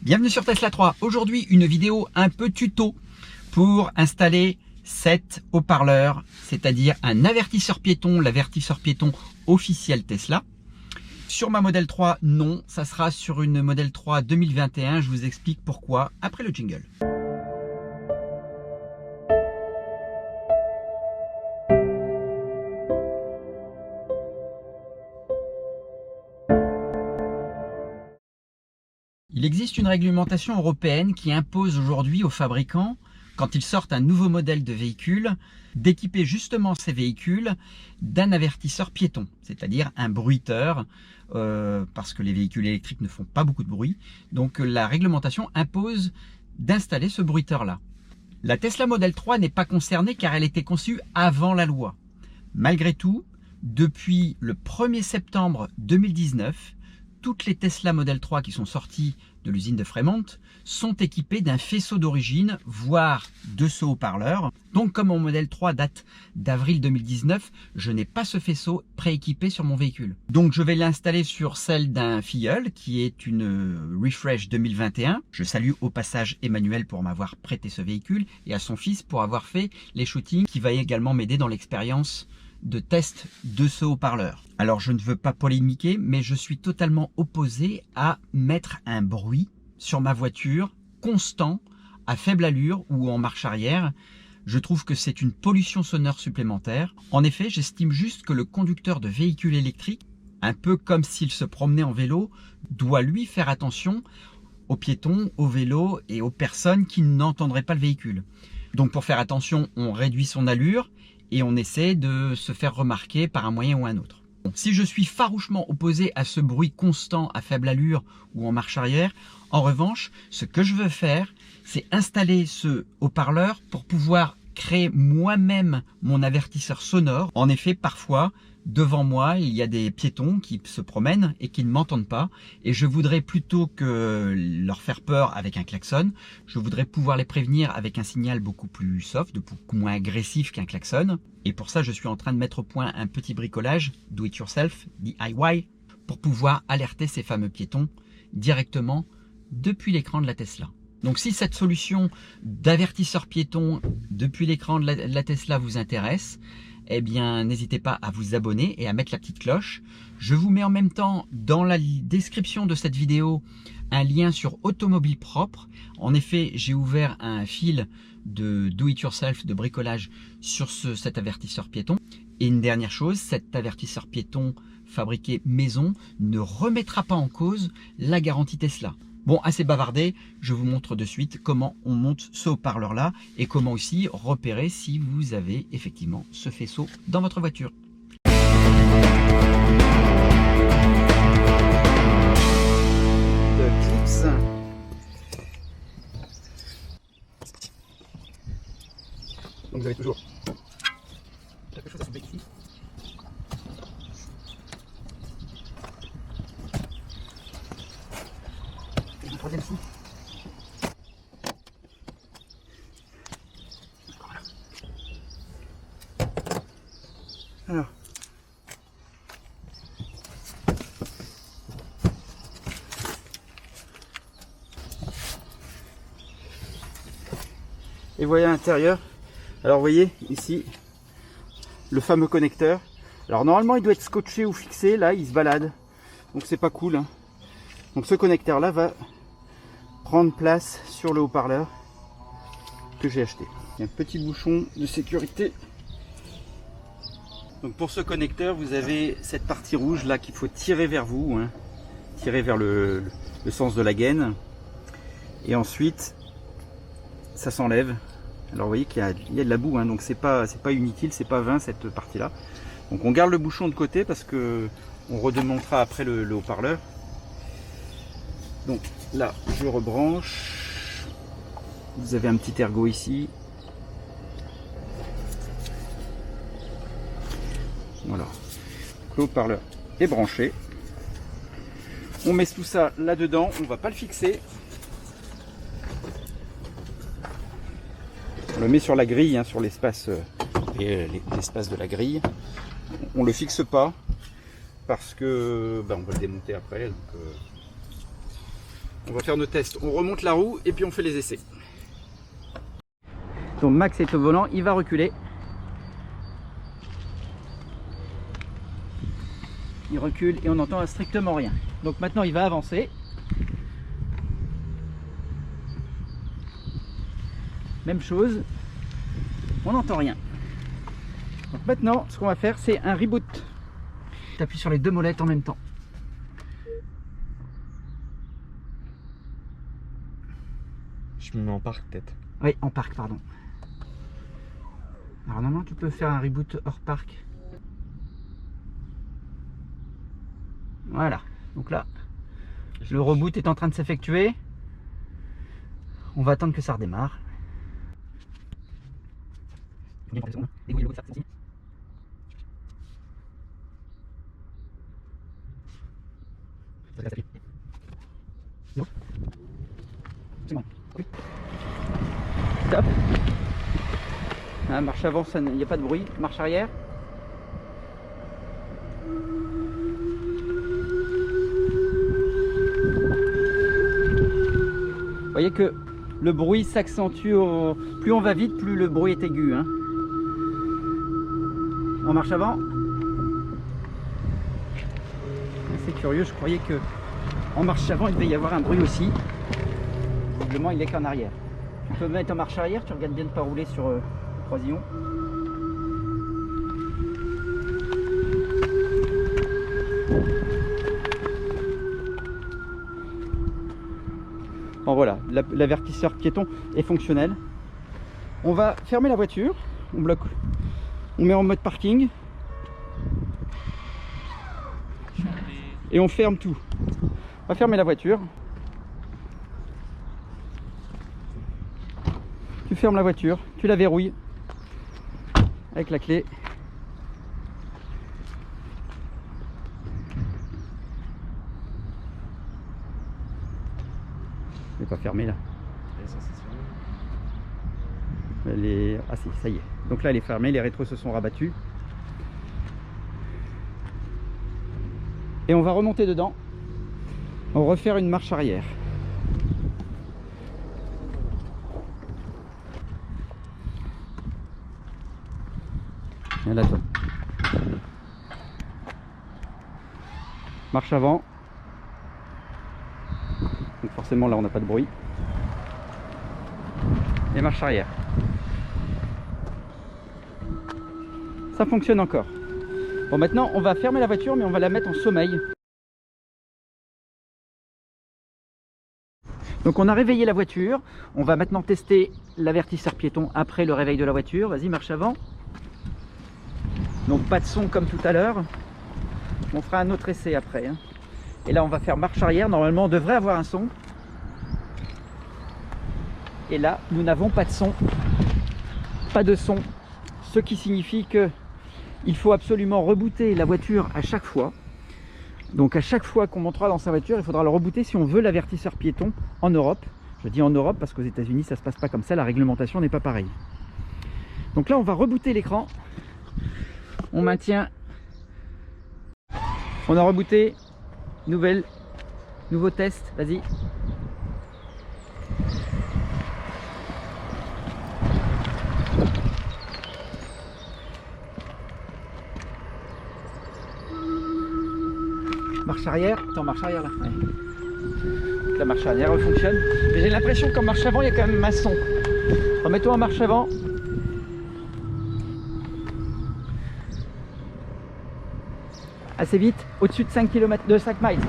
Bienvenue sur Tesla 3. Aujourd'hui, une vidéo un peu tuto pour installer 7 haut-parleurs, c'est-à-dire un avertisseur piéton, l'avertisseur piéton officiel Tesla. Sur ma Model 3, non, ça sera sur une Model 3 2021. Je vous explique pourquoi après le jingle. Il existe une réglementation européenne qui impose aujourd'hui aux fabricants, quand ils sortent un nouveau modèle de véhicule, d'équiper justement ces véhicules d'un avertisseur piéton, c'est-à-dire un bruiteur, parce que les véhicules électriques ne font pas beaucoup de bruit. Donc la réglementation impose d'installer ce bruiteur-là. La Tesla Model 3 n'est pas concernée car elle était conçue avant la loi. Malgré tout, depuis le 1er septembre 2019, toutes les Tesla Model 3 qui sont sorties de l'usine de Fremont sont équipées d'un faisceau d'origine, voire de ce haut-parleur. Donc comme mon Model 3 date d'avril 2019, je n'ai pas ce faisceau prééquipé sur mon véhicule. Donc je vais l'installer sur celle d'un filleul qui est une Refresh 2021. Je salue au passage Emmanuel pour m'avoir prêté ce véhicule et à son fils pour avoir fait les shootings, qui va également m'aider dans l'expérience de test de ce haut-parleur. Alors je ne veux pas polémiquer, mais je suis totalement opposé à mettre un bruit sur ma voiture constant, à faible allure ou en marche arrière. Je trouve que c'est une pollution sonore supplémentaire. En effet, j'estime juste que le conducteur de véhicule électrique, un peu comme s'il se promenait en vélo, doit lui faire attention aux piétons, aux vélos et aux personnes qui n'entendraient pas le véhicule. Donc pour faire attention, on réduit son allure et on essaie de se faire remarquer par un moyen ou un autre. Bon, si je suis farouchement opposé à ce bruit constant à faible allure ou en marche arrière, en revanche, ce que je veux faire, c'est installer ce haut-parleur pour pouvoir créer moi-même mon avertisseur sonore. En effet, parfois, devant moi, il y a des piétons qui se promènent et qui ne m'entendent pas. Et je voudrais, plutôt que leur faire peur avec un klaxon, je voudrais pouvoir les prévenir avec un signal beaucoup plus soft, beaucoup moins agressif qu'un klaxon. Et pour ça, je suis en train de mettre au point un petit bricolage, do it yourself, DIY, pour pouvoir alerter ces fameux piétons directement depuis l'écran de la Tesla. Donc si cette solution d'avertisseur piéton depuis l'écran de la Tesla vous intéresse, eh bien n'hésitez pas à vous abonner et à mettre la petite cloche. Je vous mets en même temps dans la description de cette vidéo un lien sur Automobile Propre. En effet, j'ai ouvert un fil de do it yourself, de bricolage sur cet avertisseur piéton. Et une dernière chose, cet avertisseur piéton fabriqué maison ne remettra pas en cause la garantie Tesla. Bon, assez bavardé, je vous montre de suite comment on monte ce haut-parleur là et comment aussi repérer si vous avez effectivement ce faisceau dans votre voiture. De clips. Donc vous avez toujours quelque chose à soulever ici. Troisième sou. Alors. Et voyez à l'intérieur. Alors vous voyez ici le fameux connecteur. Alors normalement il doit être scotché ou fixé. Là il se balade. Donc c'est pas cool. Hein. Donc ce connecteur là va prendre place sur le haut-parleur que j'ai acheté. Il y a un petit bouchon de sécurité. Donc pour ce connecteur, vous avez cette partie rouge là qu'il faut tirer vers vous, hein, tirer vers le sens de la gaine. Et ensuite, ça s'enlève. Alors vous voyez qu'il y a de la boue, hein, donc c'est pas inutile, c'est pas vain cette partie là. Donc on garde le bouchon de côté parce que on redémontera après le haut-parleur. Donc là, je rebranche. Vous avez un petit ergot ici. Voilà. Le haut-parleur est branché. On met tout ça là-dedans. On ne va pas le fixer. On le met sur la grille, hein, sur l'espace de la grille. On le fixe pas parce que on va le démonter après. Donc, On va faire nos tests. On remonte la roue et puis on fait les essais. Donc Max est au volant, il va reculer. Il recule et on n'entend strictement rien. Donc maintenant il va avancer. Même chose, on n'entend rien. Donc maintenant ce qu'on va faire c'est un reboot. Tu appuies sur les deux molettes en même temps. Je me mets en parc peut-être. Oui, en parc, pardon. Alors normalement tu peux faire un reboot hors parc. Voilà, donc là le reboot est en train de s'effectuer. On va attendre que ça redémarre. Stop. Ah, marche avant, il n'y a pas de bruit. Marche arrière. Vous voyez que le bruit s'accentue. Plus on va vite, plus le bruit est aigu. Hein. En marche avant. C'est curieux, je croyais que en marche avant il devait y avoir un bruit aussi. Visiblement il est qu'en arrière. Tu peux mettre en marche arrière, tu regardes bien de ne pas rouler sur le croisillon. Bon voilà, l'avertisseur piéton est fonctionnel. On va fermer la voiture, on bloque, on met en mode parking et on ferme tout. On va fermer la voiture. Tu fermes la voiture, tu la verrouilles avec la clé. Elle n'est pas fermée là. Elle est... Ah si, ça y est. Donc là elle est fermée, les rétros se sont rabattus. Et on va remonter dedans. On va refaire une marche arrière. Viens là toi. Marche avant. Donc forcément là on n'a pas de bruit. Et marche arrière. Ça fonctionne encore. Bon maintenant on va fermer la voiture mais on va la mettre en sommeil. Donc on a réveillé la voiture. On va maintenant tester l'avertisseur piéton après le réveil de la voiture. Vas-y, marche avant. Donc pas de son comme tout à l'heure. On fera un autre essai après. Hein. Et là on va faire marche arrière. Normalement on devrait avoir un son. Et là nous n'avons pas de son. Pas de son. Ce qui signifie que il faut absolument rebooter la voiture à chaque fois. Donc à chaque fois qu'on montera dans sa voiture, il faudra le rebooter si on veut l'avertisseur piéton en Europe. Je dis en Europe parce qu'aux États-Unis ça se passe pas comme ça, la réglementation n'est pas pareille. Donc là on va rebooter l'écran. On maintient. On a rebooté. Nouveau test, vas-y. Marche arrière, attends, marche arrière là. Ouais. La marche arrière fonctionne. Mais j'ai l'impression qu'en marche avant, il y a quand même un son. Remets-toi en marche avant. Assez vite, au-dessus de 5 km, de 5 miles.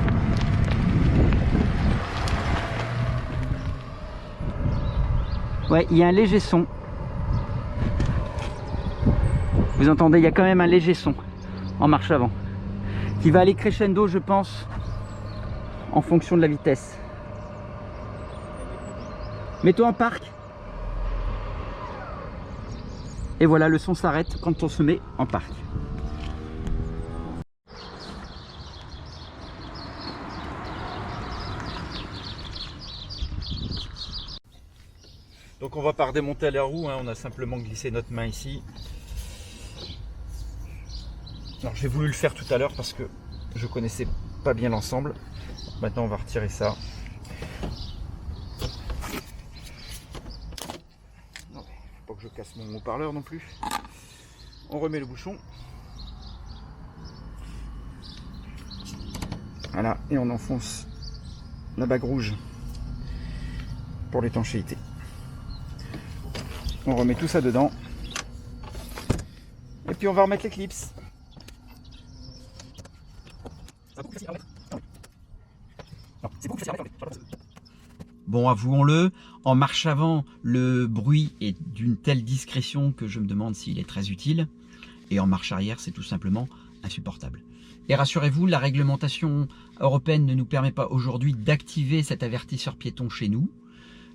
Ouais, il y a un léger son. Vous entendez, il y a quand même un léger son en marche avant. Qui va aller crescendo, je pense, en fonction de la vitesse. Mets-toi en parc. Et voilà, le son s'arrête quand on se met en parc. Donc on va pas redémonter la roue, hein, on a simplement glissé notre main ici. Alors j'ai voulu le faire tout à l'heure parce que je connaissais pas bien l'ensemble. Maintenant on va retirer ça. casse mon haut-parleur non plus. On remet le bouchon. Voilà, et on enfonce la bague rouge pour l'étanchéité. On remet tout ça dedans. Et puis on va remettre les clips. Bon, avouons-le, en marche avant, le bruit est d'une telle discrétion que je me demande s'il est très utile. Et en marche arrière, c'est tout simplement insupportable. Et rassurez-vous, la réglementation européenne ne nous permet pas aujourd'hui d'activer cet avertisseur piéton chez nous.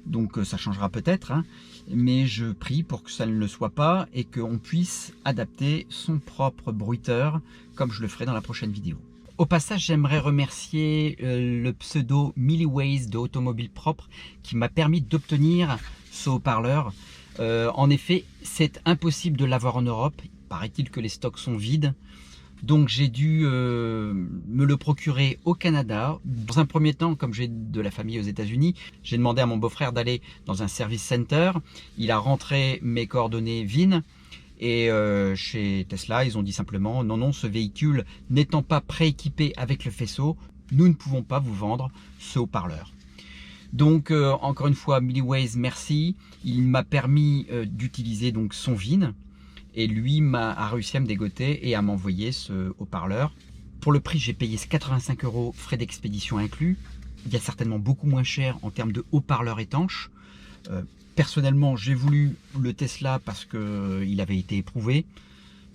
Donc ça changera peut-être, hein, mais je prie pour que ça ne le soit pas et qu'on puisse adapter son propre bruiteur, comme je le ferai dans la prochaine vidéo. Au passage, j'aimerais remercier le pseudo Milliways de Automobile Propre qui m'a permis d'obtenir ce haut-parleur. En effet, c'est impossible de l'avoir en Europe. Il paraît-il que les stocks sont vides. Donc j'ai dû me le procurer au Canada. Dans un premier temps, comme j'ai de la famille aux États-Unis, j'ai demandé à mon beau-frère d'aller dans un service center. Il a rentré mes coordonnées VIN. Et chez Tesla, ils ont dit simplement non, non, ce véhicule n'étant pas prééquipé avec le faisceau, nous ne pouvons pas vous vendre ce haut-parleur. Donc encore une fois, Milliways, merci. Il m'a permis d'utiliser donc son VIN et lui a réussi à me dégoter et à m'envoyer ce haut-parleur. Pour le prix, j'ai payé 85 €, frais d'expédition inclus. Il y a certainement beaucoup moins cher en termes de haut-parleur étanche. Personnellement, j'ai voulu le Tesla parce qu'il avait été éprouvé,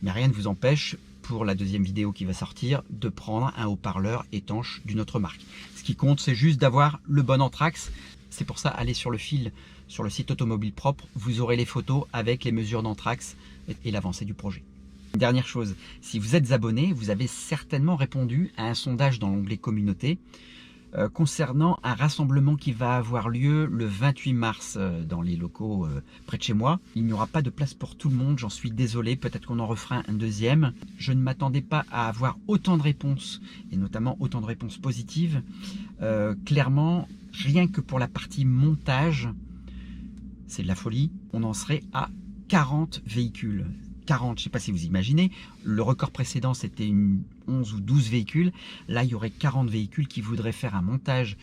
mais rien ne vous empêche, pour la deuxième vidéo qui va sortir, de prendre un haut-parleur étanche d'une autre marque. Ce qui compte, c'est juste d'avoir le bon anthrax. C'est pour ça, allez sur le fil, sur le site Automobile Propre, vous aurez les photos avec les mesures d'anthrax et l'avancée du projet. Une dernière chose, si vous êtes abonné, vous avez certainement répondu à un sondage dans l'onglet Communauté, concernant un rassemblement qui va avoir lieu le 28 mars dans les locaux près de chez moi. Il n'y aura pas de place pour tout le monde, j'en suis désolé, peut-être qu'on en refera un deuxième. Je ne m'attendais pas à avoir autant de réponses, et notamment autant de réponses positives. Clairement, rien que pour la partie montage, c'est de la folie. On en serait à 40 véhicules. 40, je ne sais pas si vous imaginez, le record précédent c'était 11 ou 12 véhicules, là il y aurait 40 véhicules qui voudraient faire un montage,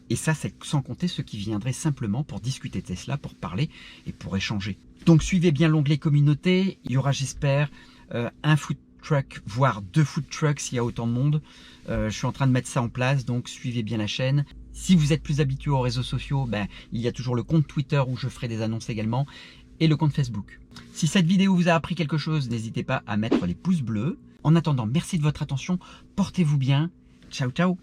et ça c'est sans compter ceux qui viendraient simplement pour discuter Tesla, pour parler et pour échanger. Donc suivez bien l'onglet communauté, il y aura j'espère un food truck, voire 2 food trucks s'il y a autant de monde. Je suis en train de mettre ça en place, donc suivez bien la chaîne. Si vous êtes plus habitué aux réseaux sociaux, il y a toujours le compte Twitter où je ferai des annonces également, et le compte Facebook. Si cette vidéo vous a appris quelque chose, n'hésitez pas à mettre les pouces bleus. En attendant, merci de votre attention, portez-vous bien, ciao ciao.